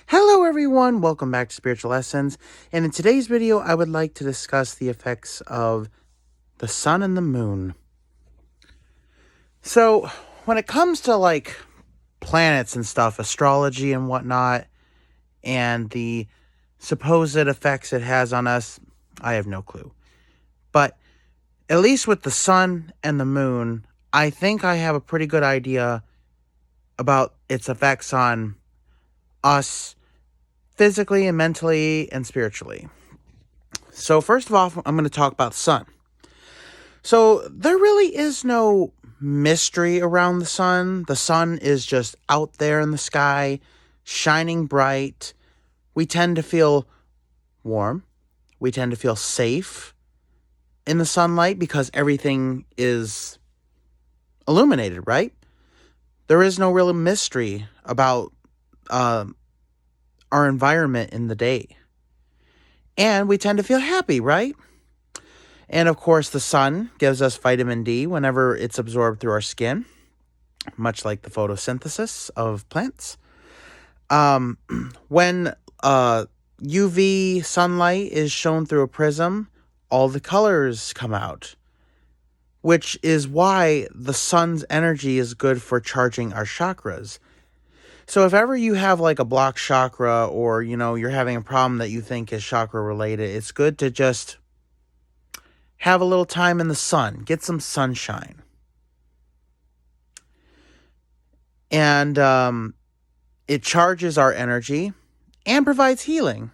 Hello everyone, welcome back to Spiritual Lessons, and in today's video I would like to discuss the effects of the sun and the moon. So, when it comes to like planets and stuff, astrology and whatnot, and the supposed effects it has on us, I have no clue. But at least with the sun and the moon, I think I have a pretty good idea about its effects on us physically and mentally and spiritually. So first of all, I'm going to talk about the sun. So there really is no mystery around the sun. The sun is just out there in the sky, shining bright. We tend to feel warm. We tend to feel safe in the sunlight because everything is illuminated, right? There is no real mystery about our environment in the day. And we tend to feel happy, right? And of course, the sun gives us vitamin D whenever it's absorbed through our skin, much like the photosynthesis of plants. When UV sunlight is shown through a prism, all the colors come out, which is why the sun's energy is good for charging our chakras. So if ever you have like a blocked chakra or, you're having a problem that you think is chakra related, it's good to just have a little time in the sun. Get some sunshine. And it charges our energy and provides healing.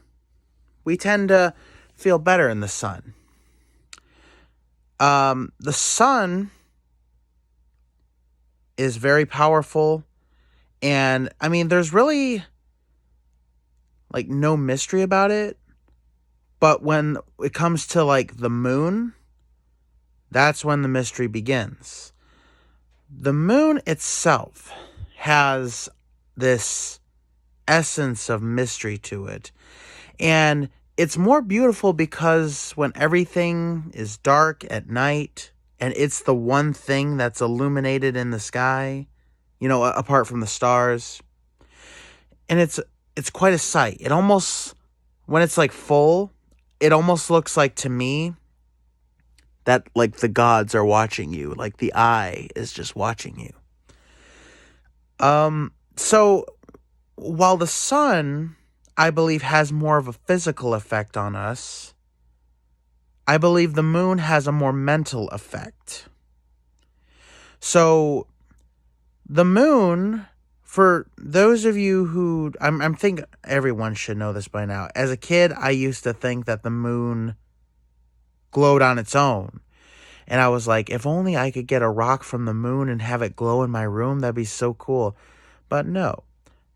We tend to feel better in the sun. The sun is very powerful. And, there's really, no mystery about it. But when it comes to, the moon, that's when the mystery begins. The moon itself has this essence of mystery to it. And it's more beautiful because when everything is dark at night and it's the one thing that's illuminated in the sky, apart from the stars. And it's quite a sight. It almost, when it's full, it almost looks like to me that the gods are watching you, the eye is just watching you. So while the sun, I believe, has more of a physical effect on us, I believe the moon has a more mental effect. So the moon, for those of you who, I think everyone should know this by now. As a kid, I used to think that the moon glowed on its own. And I was like, if only I could get a rock from the moon and have it glow in my room, that'd be so cool. But no.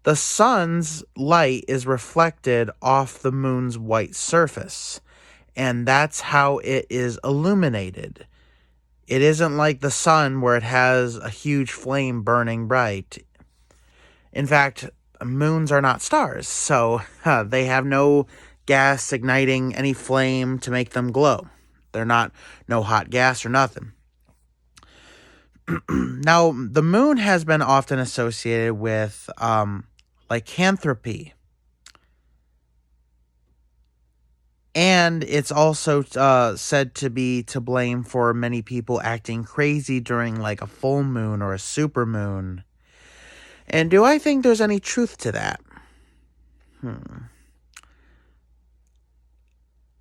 The sun's light is reflected off the moon's white surface. And that's how it is illuminated. It isn't like the sun where it has a huge flame burning bright. In fact, moons are not stars, so they have no gas igniting any flame to make them glow. They're not no hot gas or nothing. Now, the moon has been often associated with lycanthropy. And it's also said to be to blame for many people acting crazy during a full moon or a super moon. And do I think there's any truth to that?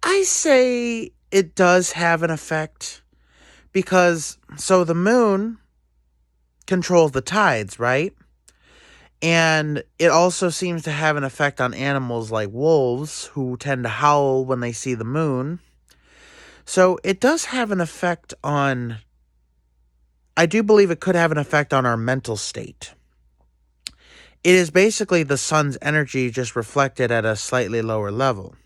I say it does have an effect because, so the moon controls the tides, right? And it also seems to have an effect on animals like wolves, who tend to howl when they see the moon. So it does have an effect on, I do believe it could have an effect on our mental state. It is basically the sun's energy just reflected at a slightly lower level.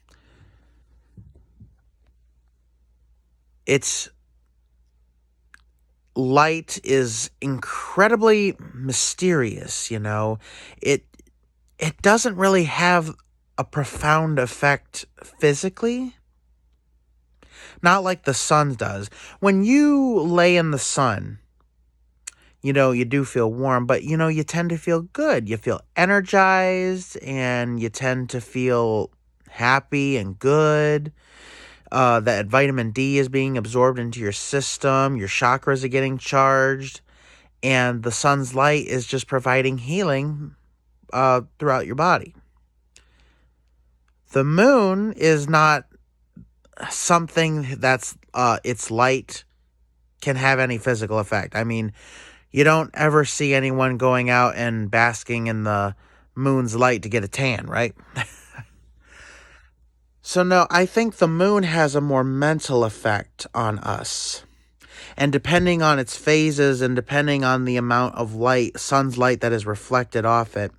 Its light is incredibly mysterious, It doesn't really have a profound effect physically. Not like the sun does. When you lay in the sun, you do feel warm, but you tend to feel good. You feel energized and you tend to feel happy and good. That vitamin D is being absorbed into your system, your chakras are getting charged, and the sun's light is just providing healing throughout your body. The moon is not something that's its light can have any physical effect. I mean, you don't ever see anyone going out and basking in the moon's light to get a tan, right? So, no, I think the moon has a more mental effect on us. And depending on its phases and depending on the amount of light, sun's light that is reflected off it,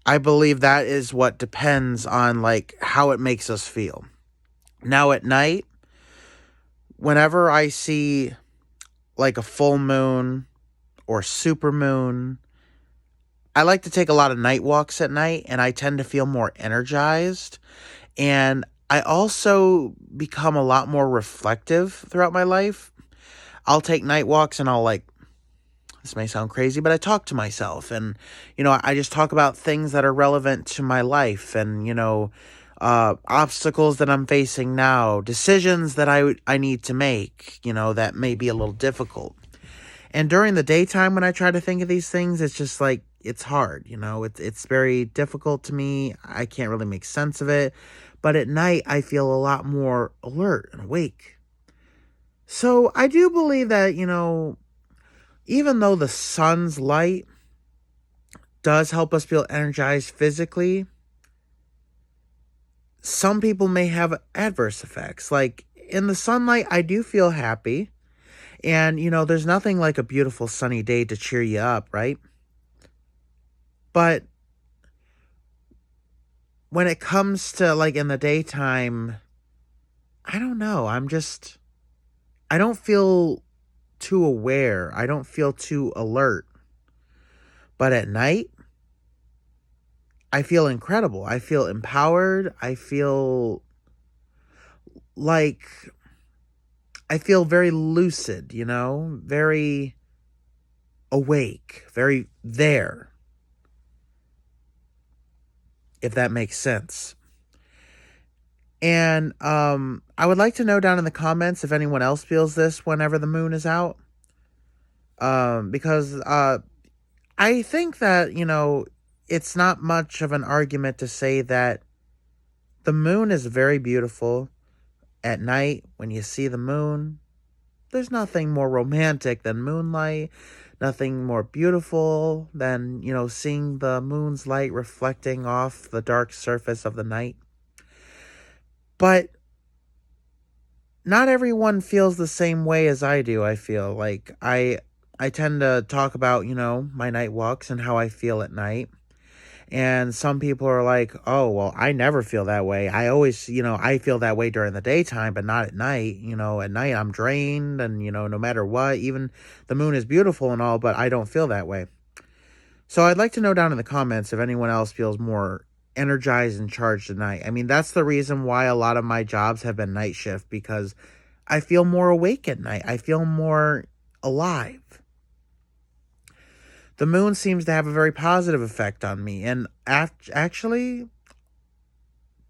I believe that is what depends on like how it makes us feel. Now at night, whenever I see like a full moon or super moon, I like to take a lot of night walks at night and I tend to feel more energized. And I also become a lot more reflective throughout my life. I'll take night walks and I'll like, this may sound crazy, but I talk to myself and, I just talk about things that are relevant to my life and, obstacles that I'm facing now, decisions that I need to make, that may be a little difficult. And during the daytime when I try to think of these things, it's just like, it's hard, it's very difficult to me. I can't really make sense of it. But at night, I feel a lot more alert and awake. So I do believe that, even though the sun's light does help us feel energized physically, some people may have adverse effects. Like in the sunlight, I do feel happy. And, there's nothing like a beautiful sunny day to cheer you up, right? But when it comes to like in the daytime, I don't know. I don't feel too aware. I don't feel too alert. But at night, I feel incredible. I feel empowered. Like, I feel very lucid, very awake, very there, if that makes sense. And I would like to know down in the comments if anyone else feels this whenever the moon is out. Because I think that, it's not much of an argument to say that the moon is very beautiful at night when you see the moon. There's nothing more romantic than moonlight, nothing more beautiful than, seeing the moon's light reflecting off the dark surface of the night. But not everyone feels the same way as I do, I feel. Like, I tend to talk about, my night walks and how I feel at night. And some people are like, oh, well, I never feel that way. I always, I feel that way during the daytime, but not at night. At night I'm drained and, no matter what, even the moon is beautiful and all, but I don't feel that way. So I'd like to know down in the comments if anyone else feels more energized and charged at night. I mean, that's the reason why a lot of my jobs have been night shift, because I feel more awake at night. I feel more alive. The moon seems to have a very positive effect on me. And actually,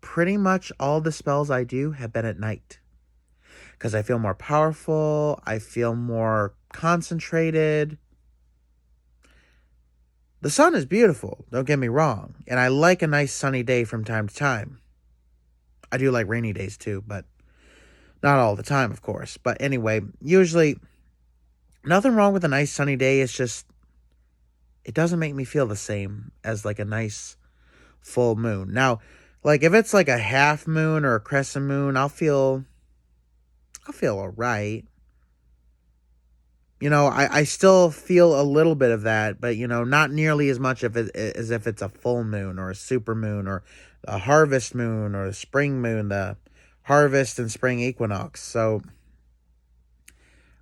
pretty much all the spells I do have been at night. Because I feel more powerful. I feel more concentrated. The sun is beautiful, don't get me wrong. And I like a nice sunny day from time to time. I do like rainy days too, but not all the time, of course. But anyway, usually, nothing wrong with a nice sunny day. It's just, it doesn't make me feel the same as like a nice full moon. Now, like if it's like a half moon or a crescent moon, I'll feel all right. I still feel a little bit of that, but not nearly as much of it as if it's a full moon or a super moon or a harvest moon or a spring moon, the harvest and spring equinox. So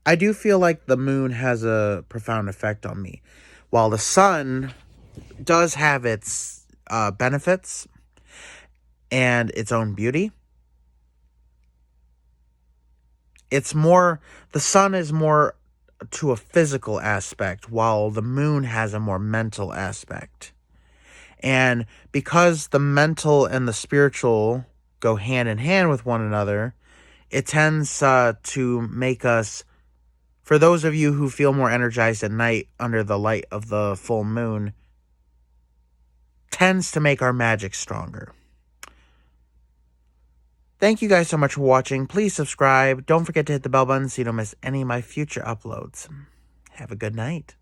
I do feel like the moon has a profound effect on me. While the sun does have its benefits and its own beauty, the sun is more to a physical aspect, while the moon has a more mental aspect. And because the mental and the spiritual go hand in hand with one another, it tends to make us, for those of you who feel more energized at night under the light of the full moon, tends to make our magic stronger. Thank you guys so much for watching. Please subscribe. Don't forget to hit the bell button so you don't miss any of my future uploads. Have a good night.